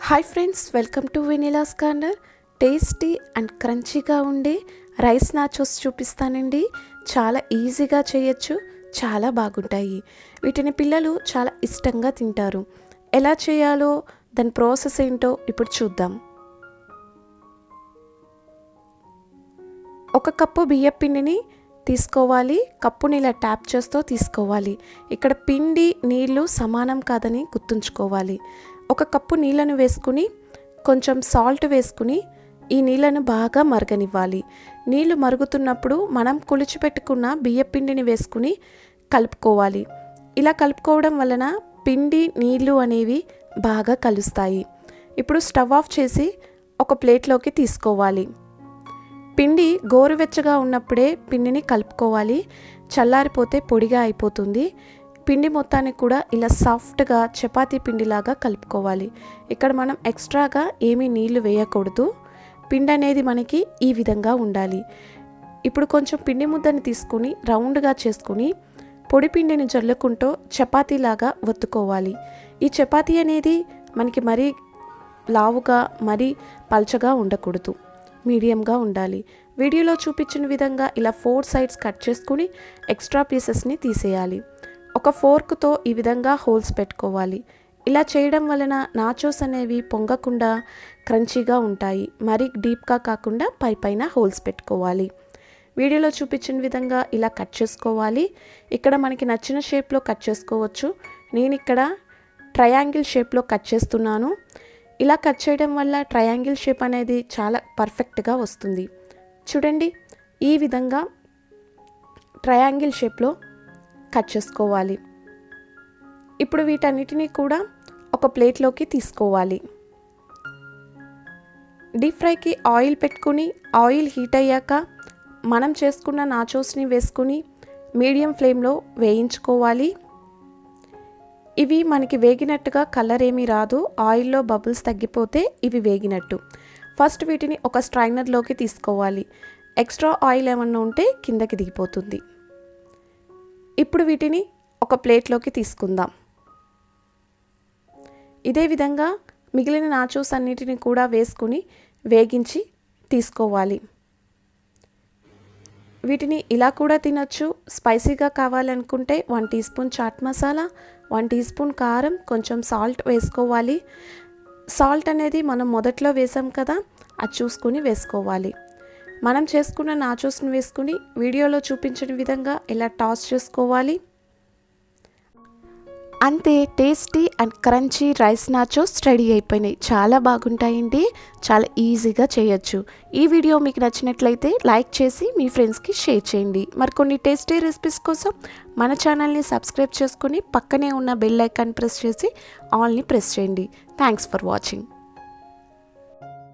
Hi friends, welcome to vanilla's corner. Tasty and క్రంచీగా ఉండే rice nachos చూపిస్తానండి. చాలా ఈజీగా చేయొచ్చు, చాలా బాగుంటాయి. వీటిని పిల్లలు చాలా ఇష్టంగా తింటారు. ఎలా చేయాలో దాని ప్రాసెస్ ఏంటో ఇప్పుడు చూద్దాం. ఒక కప్పు బియ్యం పిండిని తీసుకోవాలి. కప్పుని ఇలా ట్యాప్ చేస్తూ తీసుకోవాలి. ఇక్కడ పిండి నీళ్లు సమానం కాదని గుర్తుంచుకోవాలి. ఒక కప్పు నీళ్ళను వేసుకుని కొంచెం సాల్ట్ వేసుకుని ఈ నీళ్ళను బాగా మరగనివ్వాలి. నీళ్లు మరుగుతున్నప్పుడు మనం కొలిచిపెట్టుకున్న బియ్యం పిండిని వేసుకుని కలుపుకోవాలి. ఇలా కలుపుకోవడం వలన పిండి నీళ్లు అనేవి బాగా కలుస్తాయి. ఇప్పుడు స్టవ్ ఆఫ్ చేసి ఒక ప్లేట్లోకి తీసుకోవాలి. పిండి గోరువెచ్చగా ఉన్నప్పుడే పిండిని కలుపుకోవాలి. చల్లారిపోతే పొడిగా అయిపోతుంది. పిండి మొత్తాన్ని కూడా ఇలా సాఫ్ట్గా చపాతీ పిండిలాగా కలుపుకోవాలి. ఇక్కడ మనం ఎక్స్ట్రాగా ఏమీ నీళ్లు వేయకూడదు. పిండి అనేది మనకి ఈ విధంగా ఉండాలి. ఇప్పుడు కొంచెం పిండి ముద్దని తీసుకుని రౌండ్గా చేసుకుని పొడి పిండిని జల్లుకుంటూ చపాతీలాగా ఒత్తుకోవాలి. ఈ చపాతీ అనేది మనకి మరీ లావుగా మరీ పల్చగా ఉండకూడదు, మీడియంగా ఉండాలి. వీడియోలో చూపించిన విధంగా ఇలా 4 సైడ్స్ కట్ చేసుకుని ఎక్స్ట్రా పీసెస్ని తీసేయాలి. ఒక ఫోర్క్తో ఈ విధంగా హోల్స్ పెట్టుకోవాలి. ఇలా చేయడం వలన నాచోస్ అనేవి పొంగకుండా క్రంచీగా ఉంటాయి. మరీ డీప్గా కాకుండా పైన హోల్స్ పెట్టుకోవాలి. వీడియోలో చూపించిన విధంగా ఇలా కట్ చేసుకోవాలి. ఇక్కడ మనకి నచ్చిన షేప్లో కట్ చేసుకోవచ్చు. నేను ఇక్కడ ట్రయాంగిల్ షేప్లో కట్ చేస్తున్నాను. ఇలా కట్ చేయడం వల్ల ట్రయాంగిల్ షేప్ అనేది చాలా పర్ఫెక్ట్గా వస్తుంది. చూడండి, ఈ విధంగా ట్రయాంగిల్ షేప్లో కట్ చేసుకోవాలి. ఇప్పుడు వీటన్నిటినీ కూడా ఒక ప్లేట్లోకి తీసుకోవాలి. డీప్ ఫ్రైకి ఆయిల్ పెట్టుకుని ఆయిల్ హీట్ అయ్యాక మనం చేసుకున్న నాచోస్ని వేసుకుని మీడియం ఫ్లేమ్లో వేయించుకోవాలి. ఇవి మనకి వేగినట్టుగా కలర్ ఏమీ రాదు. ఆయిల్లో బబుల్స్ తగ్గిపోతే ఇవి వేగినట్టు. ఫస్ట్ వీటిని ఒక స్ట్రైనర్లోకి తీసుకోవాలి. ఎక్స్ట్రా ఆయిల్ ఏమన్నా ఉంటే కిందకి దిగిపోతుంది. ఇప్పుడు వీటిని ఒక ప్లేట్లోకి తీసుకుందాం. ఇదే విధంగా మిగిలిన నాచోస్ అన్నిటిని కూడా వేసుకుని వేగించి తీసుకోవాలి. వీటిని ఇలా కూడా తినొచ్చు. స్పైసీగా కావాలనుకుంటే 1 teaspoon chaat masala, 1 teaspoon కారం, కొంచెం సాల్ట్ వేసుకోవాలి. సాల్ట్ అనేది మనం మొదట్లో వేసాం కదా, అది చూసుకుని వేసుకోవాలి. మనం చేసుకున్న నాచోస్ని వేసుకుని వీడియోలో చూపించిన విధంగా ఇలా టాస్ చేసుకోవాలి. అంతే, tasty and crunchy rice nachos ready అయిపోయినాయి. చాలా బాగుంటాయండి, చాలా ఈజీగా చేయొచ్చు. ఈ వీడియో మీకు నచ్చినట్లయితే లైక్ చేసి మీ ఫ్రెండ్స్కి షేర్ చేయండి. మరికొన్ని టేస్టీ రెసిపీస్ కోసం మన ఛానల్ని సబ్స్క్రైబ్ చేసుకుని పక్కనే ఉన్న బెల్ ఐకాన్ ప్రెస్ చేసి ఆల్ని ప్రెస్ చేయండి. Thanks for watching.